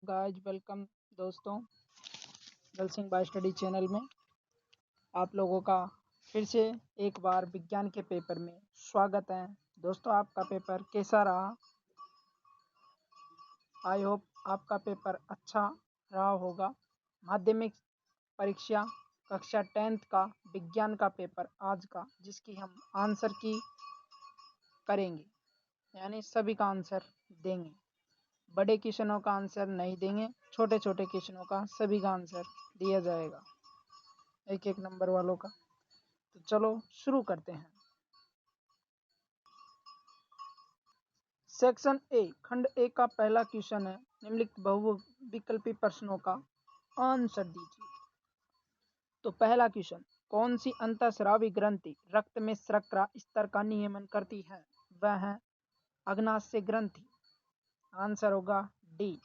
Guys welcome दोस्तों दल Singh bye study channel में आप लोगों का फिर से एक बार विज्ञान के पेपर में स्वागत है। दोस्तों आपका पेपर कैसा रहा? आई होप आपका पेपर अच्छा रहा होगा। माध्यमिक परीक्षा कक्षा 10th का विज्ञान का पेपर आज का, जिसकी हम आंसर की करेंगे, यानी सभी का आंसर देंगे। बड़े क्वेश्चनों का आंसर नहीं देंगे, छोटे छोटे क्वेश्चनों का सभी का आंसर दिया जाएगा, एक एक नंबर वालों का। तो चलो शुरू करते हैं। सेक्शन ए खंड ए का पहला क्वेश्चन है, निम्नलिखित बहुविकल्पी प्रश्नों का आंसर दीजिए। तो पहला क्वेश्चन, कौन सी अंतःस्रावी ग्रंथि रक्त में शर्करा स्तर का नियमन करती है? वह है अग्नाशय ग्रंथि। आंसर होगा डी।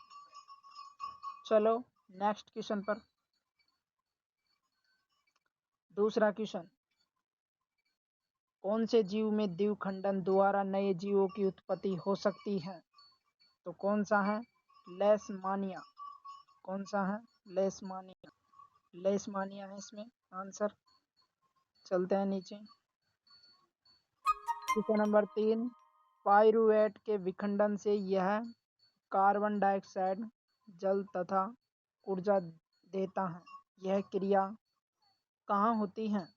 चलो नेक्स्ट क्वेश्चन पर। दूसरा क्वेश्चन, कौन से जीव में द्विखंडन द्वारा नए जीवों की उत्पत्ति हो सकती है? तो कौन सा है? लेशमानिया। कौन सा है? लेशमानिया। लेशमानिया है इसमें आंसर। चलते हैं नीचे। क्वेश्चन नंबर 3, पाइरूवेट के विखंडन से यह कार्बन डाइऑक्साइड, जल तथा ऊर्जा देता है। यह क्रिया कहाँ होती है?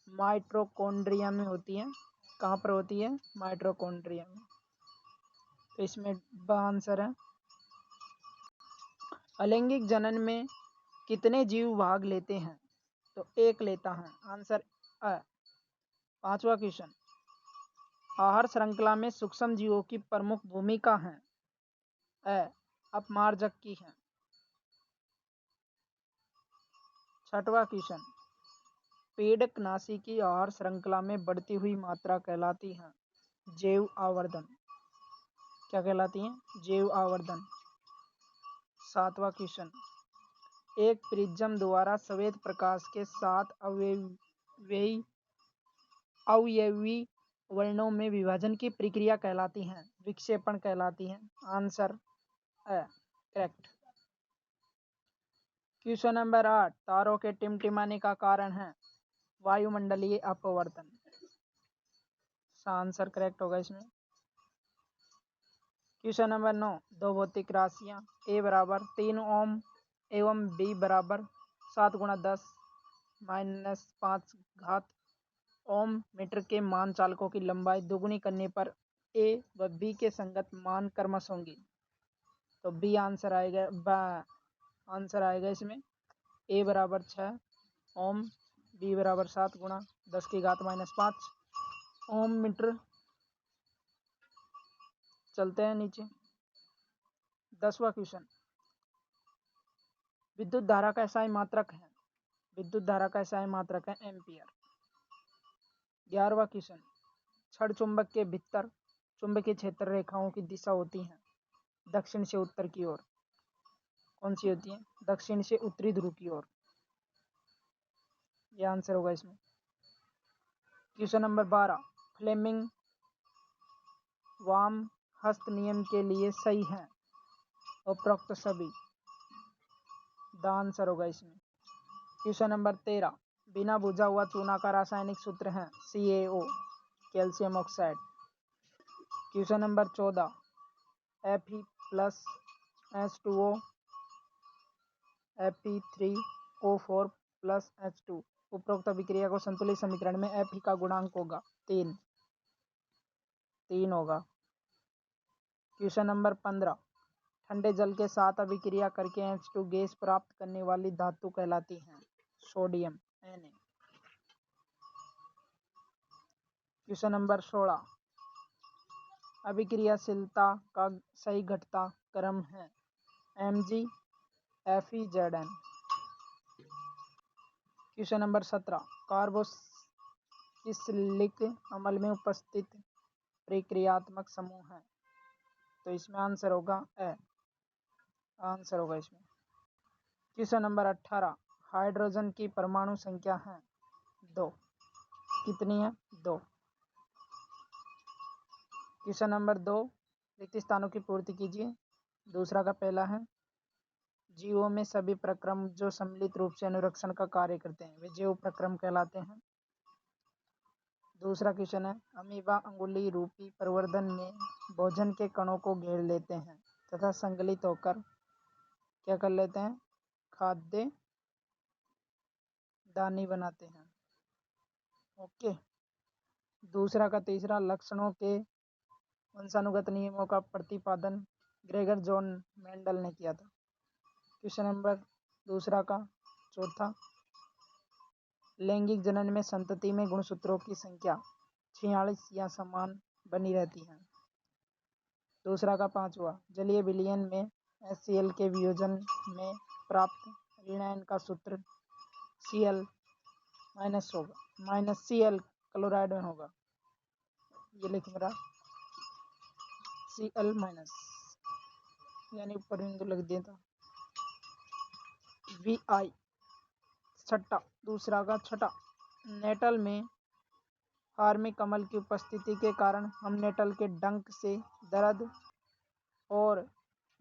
माइटोकॉन्ड्रिया में होती है। कहाँ पर होती है? माइटोकॉन्ड्रिया में। तो इसमें आंसर है। अलैंगिक जनन में कितने जीव भाग लेते हैं? तो एक लेता है। आंसर अ। पांचवा क्वेश्चन, आहार श्रृंखला में सूक्ष्म जीवों की प्रमुख भूमिका है? अ अपमार्जक की है। छठवां क्वेश्चन, पीड़कनाशी की आहार श्रृंखला में बढ़ती हुई मात्रा कहलाती है? जैव आवर्धन। क्या कहलाती है? जैव आवर्धन। सातवां क्वेश्चन, एक प्रिज्म द्वारा सफेद प्रकाश के 7 अवयवी वर्णों में विभाजन की प्रक्रिया कहलाती है? विक्षेपण कहलाती है। आंसर है करेक्ट। क्वेश्चन नंबर 8, तारों के टिमटिमाने का कारण है? वायुमंडलीय अपवर्तन। आंसर करेक्ट होगा इसमें। क्वेश्चन नंबर 9, दो भौतिक राशियां a बराबर 3 ओम एवं b बराबर 7 × 10 - 5 घात ओम मीटर के मान चालकों की लंबाई दुगुनी करने पर a व b के संगत मान क्रमश होंगे। तो b आंसर आएगा इसमें। a बराबर 6 ओम, b बराबर 7 × 10⁻⁻5 ओम मीटर। चलते हैं नीचे। 10वां क्वेश्चन, विद्युत धारा का SI मात्रक है? विद्युत धारा का SI मात्रक है एम्पियर। 11वां क्वेश्चन, क्षण चुंबक के भीतर चुंबकीय क्षेत्र रेखाओं की दिशा होती है दक्षिण से उत्तर की ओर। कौन सी होती है? दक्षिण से उत्तरी ध्रुव की ओर। यह आंसर होगा इसमें। क्वेश्चन नंबर 12, फ्लेमिंग वाम हस्त नियम के लिए सही है उपरोक्त सभी। द आंसर होगा इसमें। क्वेश्चन नंबर 13, बिना बुझा हुआ चूना का रासायनिक सूत्र है CaO, calcium oxide. Question number 14, Fe+H2O Fe3O4+H2 उपरोक्त अभिक्रिया को संतुलित समीकरण में Fe का गुणांक होगा 3 होगा। क्वेश्चन नंबर 15, ठंडे जल के साथ अभिक्रिया करके H2 गैस प्राप्त करने वाली धातु कहलाती है? Sodium Na। क्वेश्चन नंबर 16, अभिक्रियाशीलता का सही घटता क्रम है Mg FeZn। Question number 17, carboxylic अम्ल में उपस्थित प्रक्रियात्मक समूह है? तो इसमें आंसर होगा आंसर होगा इसमें। क्वेश्चन नंबर 18, हाइड्रोजन की परमाणु संख्या है 2। कितनी है? 2। क्वेश्चन नंबर 2, रिक्त स्थानों की पूर्ति कीजिए। दूसरा का पहला है जीवों में सभी प्रक्रम जो सम्मिलित रूप से अनुरक्षण का कार्य करते हैं वे जैव प्रक्रम कहलाते हैं। दूसरा क्वेश्चन है, अमीबा अंगुली रूपी प्रवर्धन में भोजन के कणों को घेर लेते हैं तथा संकलित होकर क्या कर लेते हैं, खाद्य दानी बनाते हैं। ओके। दूसरा का तीसरा, लक्षणों के वंशानुगत नियमों का प्रतिपादन ग्रेगर जॉन मेंडल ने किया था। क्वेश्चन नंबर दूसरा का चौथा, लैंगिक जनन में संतति में गुणसूत्रों की संख्या 46 या समान बनी रहती है। दूसरा का पांचवा, जलीय विलयन में HCl के वियोजन में प्राप्त ऋणायन का सूत्र Cl- होगा, Cl क्लोराइड में होगा, ये लिख मेरा Cl- यानी ऊपर बिंदु लग दिया था Vi। छठा, दूसरा का छठा, नेटल में हार्मी कमल की उपस्थिति के कारण हम नेटल के डंक से दर्द और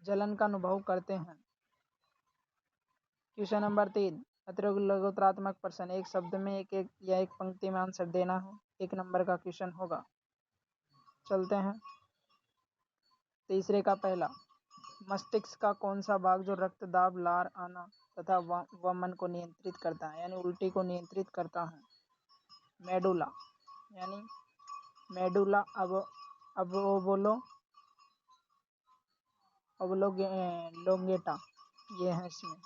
जलन का अनुभव करते हैं। क्वेश्चन नंबर 3, अतिरिक्त लघुत्तरात्मक प्रश्न, एक शब्द में एक या एक पंक्ति में आंसर देना है। 1 नंबर का क्वेश्चन होगा। चलते हैं तीसरे का पहला, मस्तिष्क का कौन सा भाग जो रक्त दाब, लार आना तथा वमन को नियंत्रित करता है यानी उल्टी को नियंत्रित करता है? मेडुला, यानी मेडुला ओब्लोंगेटा, ये है इसमें।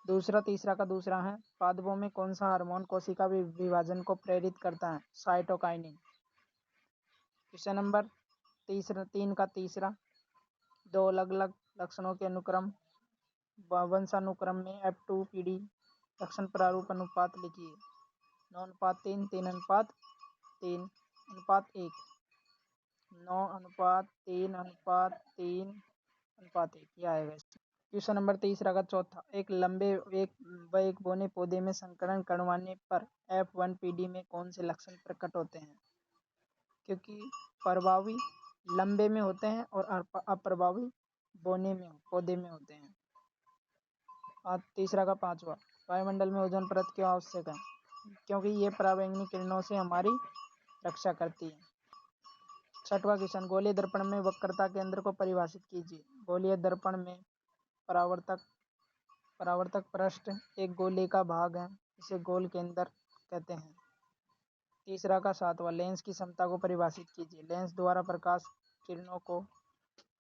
दूसरा तीसरा का दूसरा है, पादपों में कौन सा हार्मोन कोशिका विभाजन को प्रेरित करता है? साइटोकाइनिन। क्वेश्चन नंबर 3 का तीसरा, 2 अलग अलग लक्षणों के अनुक्रम वंशानुक्रम में F2 PD लक्षण प्रारूप अनुपात लिखिए। 9:3, 3:3, 1:1, 9:3:3:1, यह आएगा। क्वेश्चन नंबर तीसरा का चौथा, एक लंबे एक बोने पौधे में संकरण करवाने पर F1 PD में कौन से लक्षण प्रकट होते हैं? क्योंकि प्रभावी लंबे में होते हैं और अप्रभावी पौधे में होते हैं। तीसरा का पांचवा, वायुमंडल में ओजोन परत क्यों आवश्यक है? क्योंकि ये पराबैंगनी किरणों से हमारी रक्षा करती है। छठवां क्वेश्चन, गोलीय दर्पण में वक्रता केंद्र को परिभाषित कीजिए। गोलीय दर्पण में परावर्तक पृष्ठ एक गोले का भाग है, इसे गोल केंद्र कहते हैं। तीसरा का सातवां, लेंस की क्षमता को परिभाषित कीजिए। लेंस द्वारा प्रकाश किरणों को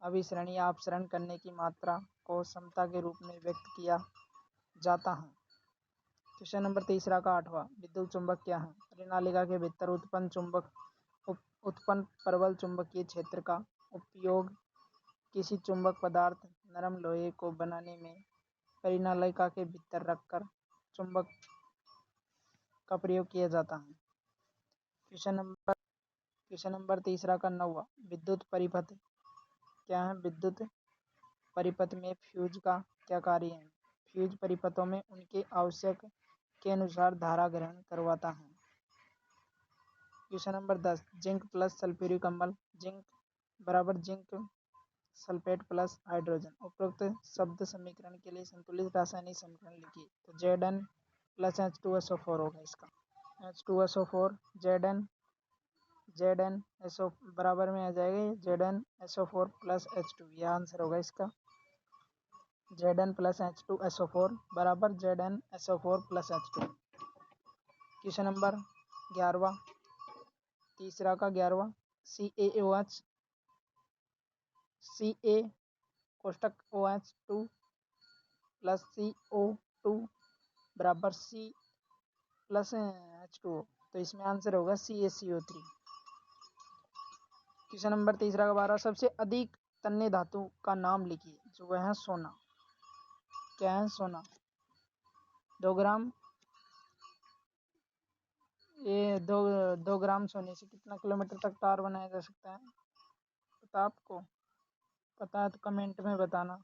अभिसरण या अपसरण करने की मात्रा को क्षमता के रूप में व्यक्त किया जाता है। क्वेश्चन नंबर तीसरा का आठवां, विद्युत चुंबक क्या है? परिनालिका के भीतर उत्पन्न प्रबल चुंबकीय क्षेत्र का उपयोग किसी चुंबक पदार्थ नरम लोहे को बनाने में परिनालिका के भीतर रखकर चुंबक का प्रयोग किया जाता है। क्वेश्चन नंबर तीसरा का 9वां, विद्युत परिपथ क्या है? विद्युत परिपथ में फ्यूज का क्या कार्य है? फ्यूज परिपथों में उनके आवश्यक के अनुसार धारा ग्रहण करवाता है। Question number 10, zinc plus sulphuric अम्ल, जिंक बराबर जिंक सल्फेट प्लस हाइड्रोजन। उपरोक्त शब्द समीकरण के लिए संतुलित रासायनिक समीकरण लिखिए। तो Zn प्लस H2SO4 होगा इसका। H2SO4 ZnSO बराबर में आ जाएगा ZnSO4 प्लस H2, यह आंसर होगा इसका। Zn प्लस H2SO4 बराबर ZnSO4 plus H2। Question number 11वां, तीसरा का 11वां, CaOH Ca कोष्टक OH2 plus CO2 बराबर C प्लस H2O, तो इसमें आंसर होगा CaCO3। क्वेश्चन नंबर तीसरा का 12, सबसे अधिक तन्य धातु का नाम लिखिए। जो वह है सोना। क्या है? सोना। 2 ग्राम, ये 2 ग्राम सोने से कितना किलोमीटर तक तार बनाया जा सकता है? पता आपको? पता है तो कमेंट में बताना।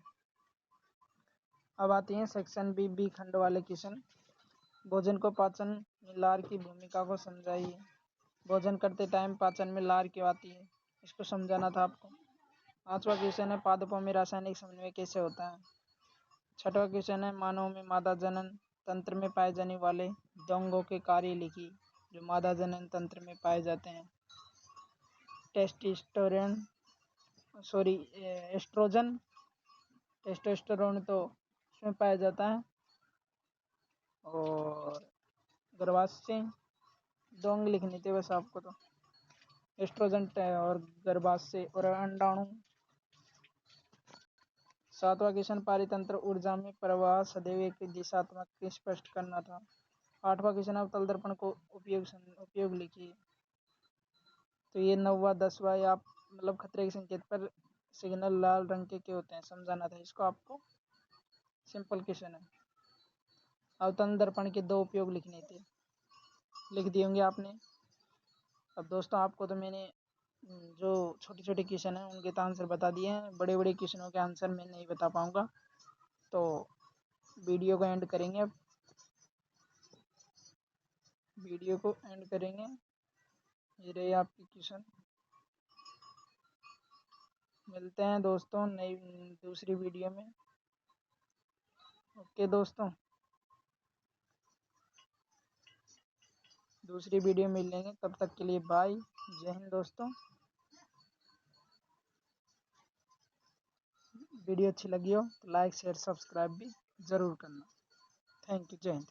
अब आती है सेक्शन बी खंड वाले क्वेश्चन। भोजन को पाचन में लार की भूमिका को समझाइए। भोजन करते टाइम पाचन में लार क्यों आती है, इसको समझाना था आपको। 5वां क्वेश्चन है, पादपों में रासायनिक समन्वय कैसे होता है? छठवां क्वेश्चन है, मानव में मादा जनन तंत्र में पाए जाने वाले अंगों के कार्य लिखी। जो मादा जनन तंत्र में पाए जाते हैं, टेस्टोस्टेरोन, सॉरी एस्ट्रोजन, टेस्टोस्टेरोन तो उसमें पाया जाता है, और गर्भाशय, 2 अंग लिखने थे बस आपको, तो एस्ट्रोजन और गर्भाशय और अंडाणु। 7वां क्वेश्चन, पारितंत्र ऊर्जा में प्रवाह सदैव एक दिशात्मक स्पष्ट करना था। 8वां क्वेश्चन, अवतल दर्पण को उपयोग लिखिए। तो ये 9वां 10वां या मतलब खतरे के संकेत पर सिग्नल लाल रंग के क्यों होते हैं, समझाना था इसको आपको। सिंपल क्वेश्चन है। अवतल दर्पण के 2 उपयोग लिखने थे, लिख दिए होंगे आपने। अब दोस्तों आपको तो मैंने जो छोटे छोटे क्वेश्चन हैं उनके तो आंसर बता दिए हैं, बड़े बड़े क्वेश्चनों के आंसर मैं नहीं बता पाऊँगा, तो वीडियो को एंड करेंगे। अब वीडियो को एंड करेंगे। ये रहे आपके क्वेश्चन। मिलते हैं दोस्तों नई दूसरी वीडियो में। ओके दोस्तों, दूसरी वीडियो में मिलेंगे, तब तक के लिए बाय, जय हिंद दोस्तों। वीडियो अच्छी लगी हो तो लाइक शेयर सब्सक्राइब भी ज़रूर करना। थैंक यू, जय हिंद।